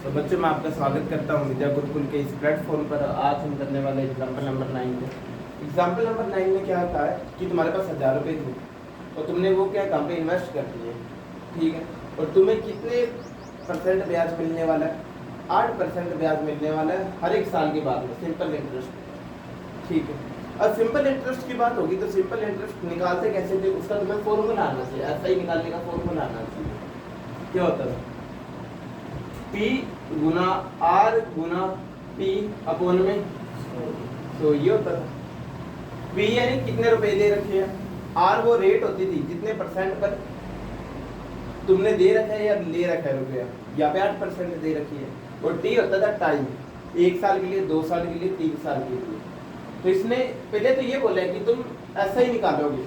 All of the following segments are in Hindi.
तो बच्चों मैं आपका स्वागत करता हूँ विद्या गुरुकुल के इस प्लेटफॉर्म पर। आज हम करने वाले एग्जाम्पल नंबर 9 में। एग्जाम्पल नंबर 9 में क्या होता है कि तुम्हारे पास 1000 रुपये थे और तुमने वो क्या कहाँ पे इन्वेस्ट कर दिए, ठीक है। और तुम्हें कितने % ब्याज मिलने वाला है? 8% ब्याज मिलने वाला है हर एक साल के बाद में, सिंपल इंटरेस्ट, ठीक है। और सिंपल इंटरेस्ट की बात होगी तो सिंपल इंटरेस्ट निकालते कैसे थे उसका तुम्हें फॉर्मूला आना चाहिए। ऐसा ही निकालने का फॉर्मूला आना चाहिए। क्या होता है? P गुना R गुना P अपॉन में। तो ये होता था P यानी कितने रुपए दे रखे हैं, R वो रेट होती थी जितने % पर तुमने दे रखा है या ले रखा है रुपया, यहाँ पे 8% दे रखी है। और T होता था टाइम, 1 साल के लिए, 2 साल के लिए, 3 साल के लिए। तो इसने पहले तो ये बोला है कि तुम ऐसा ही निकालोगे,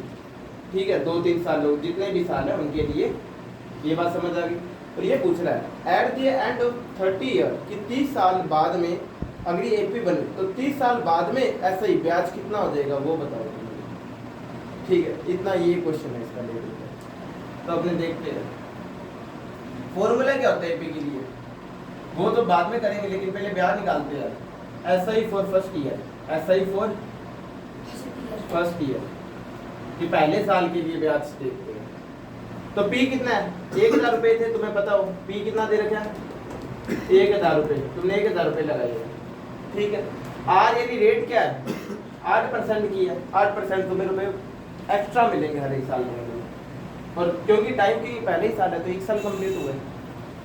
ठीक है। 2-3 साल लोग जितने भी साल है उनके लिए, ये बात समझ आ गई। और ये पूछ रहा है at the end of 30 year कि 30 साल बाद में अगर ये एपी बने तो 30 साल बाद में ऐसा ही ब्याज कितना हो जाएगा वो बताओ, ठीक है। इतना ये क्वेश्चन है इसका लेवल का। तो अपने देखते हैं फॉर्मूला क्या होता है एपी के लिए, वो तो बाद में करेंगे लेकिन पहले ब्याज निकालते हैं। ऐसा ही फॉर फर्स्ट ईयर, ऐसा ही फॉर फर्स्ट ईयर कि पहले साल के लिए ब्याज देखते हैं। तो P कितना है? 1000 रुपए थे, तुम्हें पता हो P कितना दे रखा है? 1000 रुपए। तुमने 1000 रुपए लगाए हैं, ठीक है। R यानी रेट क्या है? 8% की है। 8% तुम्हें रुपए एक्स्ट्रा मिलेंगे हर एक साल में। और क्योंकि टाइम की पहले ही साल है तो 1 साल कंप्लीट हुए।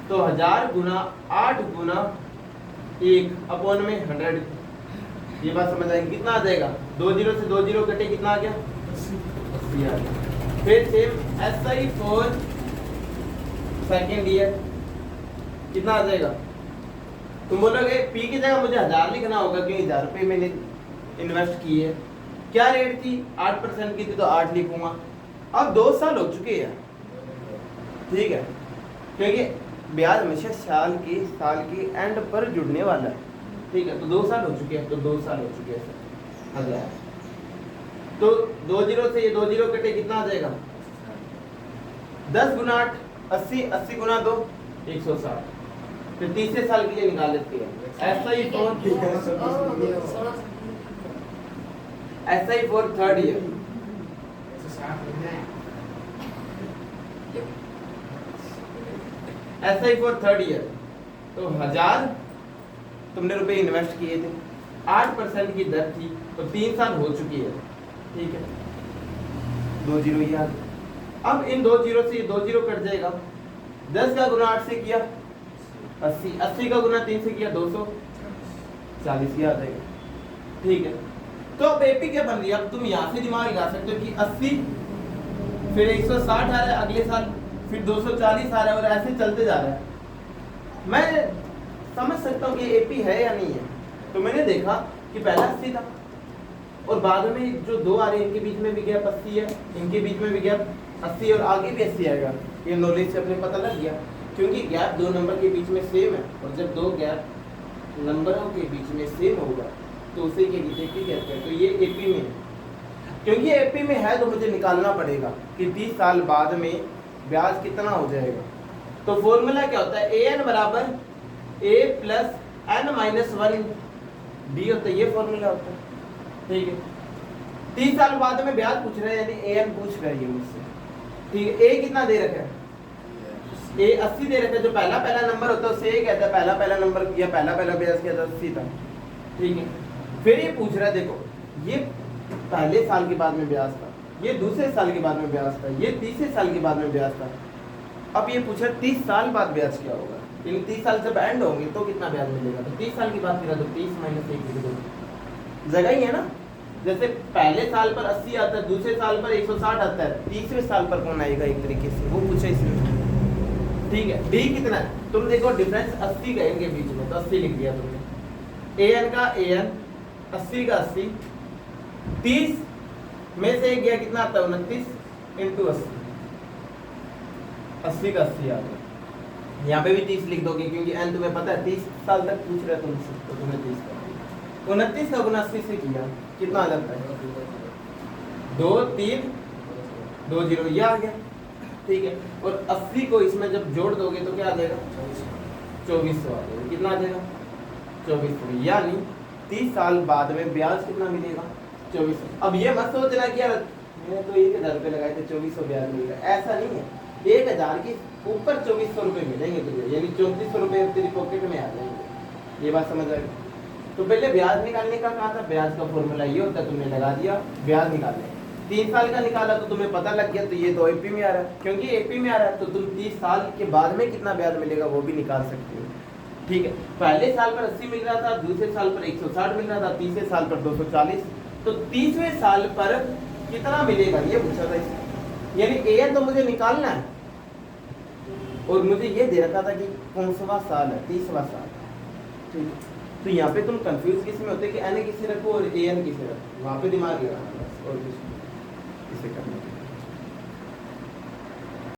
तो 1000 गुना 8 गुना 1 अपॉन में 100। ये बात समझ आएगी। कितना आ जाएगा? 2 जीरो से 2 जीरो कटे, कितना आ गया? 80 आ गया। फिर सेम ऐसा ही फॉर सेकेंड ईयर, कितना आ जाएगा? तुम बोलोगे P की जगह मुझे 1000 लिखना होगा क्योंकि 1000 रुपये मैंने इन्वेस्ट किए। क्या रेट थी? 8% की थी तो 8 लिखूंगा। अब 2 साल हो चुके हैं, ठीक है, क्योंकि ब्याज हमेशा साल के एंड पर जुड़ने वाला है, ठीक है। तो 2 साल हो चुके हैं, तो 2 साल हो चुके हैं सर। 1000 तो 2 जीरो से ये 2 जीरो कटे, कितना आ जाएगा? 10 गुना 8 80, 80 गुना 2 160। फिर तीसरे साल के लिए निकाल लेते हैं। ऐसा ही फॉर थर्ड ईयर, ऐसा ही फॉर थर्ड ईयर। तो 1000 तुमने रुपए इन्वेस्ट किए थे, 8% की दर थी, तो 3 साल हो चुकी है, ठीक है। 2 जीरो ये आ गया। अब इन 2 जीरो से ये 2 जीरो कट जाएगा। 10 का गुना 8 से किया 80, 80 का गुना 3 से किया 240 ही आ जाएगा, ठीक है। तो अब एपी क्या बन रही है? अब तुम यहाँ से दिमाग लगा सकते हो कि 80 फिर 160 आ रहा है अगले साल, फिर 240 आ रहा है और ऐसे चलते जा रहा है। मैं समझ सकता हूँ कि एपी है या नहीं है। तो मैंने देखा कि पहला 80 था और बाद में जो 2 आ रहे हैं इनके बीच में भी गैप 80 है, इनके बीच में भी गैप 80 और आगे भी 80 आएगा। ये नॉलेज से अपने पता लग गया क्योंकि गैप 2 नंबर के बीच में सेम है और जब 2 गैप नंबरों के बीच में सेम होगा तो उसे क्या कहते हैं। तो ये एपी में है। क्योंकि एपी में है तो मुझे निकालना पड़ेगा कि 30 साल बाद में ब्याज कितना हो जाएगा। तो फॉर्मूला क्या होता है? an बराबर a plus n minus 1 d होता है। ये फॉर्मूला होता है, ठीक है। 30 साल बाद में ब्याज पूछ रहे हैं यानी an पूछ रहे हैं मुझसे, ठीक है। a कितना दे रखा है? a 80 दे रखा है। जो पहला नंबर होता है उसे a कहता है। पहला नंबर या पहला ब्याज क्या था? 80 था, ठीक है। फिर ये पूछ रहा है, देखो ये पहले साल के बाद में ब्याज था, ये दूसरे साल के बाद में ब्याज था, ये तीसरे साल के बाद में ब्याज था। अब ये पूछ रहा है 30 साल बाद ब्याज क्या होगा? इन 30 साल जब एंड होंगे तो कितना ब्याज मिलेगा? तो 30 साल की बात करा तो 30 माइनस 1 लिख दो। जगह ही है ना। जैसे पहले साल पर 80 आता है, दूसरे साल पर 160 आता है, तीसरे साल पर कौन आएगा? एक तरीके से वो पूछा इसने, ठीक है। डी कितना है? तुम देखो डिफरेंस 80 का इनके बीच में, तो 80 लिख दिया तुमने। an का an, 80 का 80, 30 में से एक गया, कितना आता है? 29 इंटू 80, 80 का 80 आ गया। यहाँ पे भी 30 लिख दोगे क्योंकि n तुम्हें पता है 30 साल तक पूछ रहे तुमसे, तो तुम्हें 30 कर दिया। 29 का गुना 80 से किया, कितना आ जाता है? 2 3 2 जीरो, ये आ गया, ठीक है। और 80 को इसमें जब जोड़ दोगे तो क्या आ जाएगा? 2400 आ जाएगा। कितना आ जाएगा? 2400। यानी 30 साल बाद में ब्याज कितना मिलेगा? 2400। अब ये मत सोचना कि यार मैंने तो 1000 रुपये लगाए थे 2400 ब्याज मिलेगा, ऐसा नहीं है। 1000 के ऊपर 2400 रुपये मिलेंगे तुझे, यानी 3400 रुपये तेरी पॉकेट में आ जाएंगे। ये बात समझ आई? तो पहले ब्याज निकालने का कहा था, ब्याज का फॉर्मूला ये होता है, तुमने लगा दिया ब्याज निकालने। 3 साल का निकाला तो तुम्हें पता लग गया, तो ये तो एपी में आ रहा है, क्योंकि एपी में आ रहा है तो तुम 30 साल के बाद में कितना ब्याज मिलेगा वो भी निकाल सकते हो। ठीक है, पहले साल पर 80 मिल रहा था, दूसरे साल पर 160 मिल रहा था, तीसरे साल पर 240, तो 30वें साल पर कितना मिलेगा ये पूछा था इसने। यानी ए तो मुझे निकालना है और मुझे ये दे रखा था कि कौन-सा साल है, 30वां साल। ठीक है, तो यहाँ पे तुम कंफ्यूज किस में होते कि एन किसे रखो और ए एन किसे रखो, वहाँ पे दिमाग लगाना बस, और कुछ इसे करना।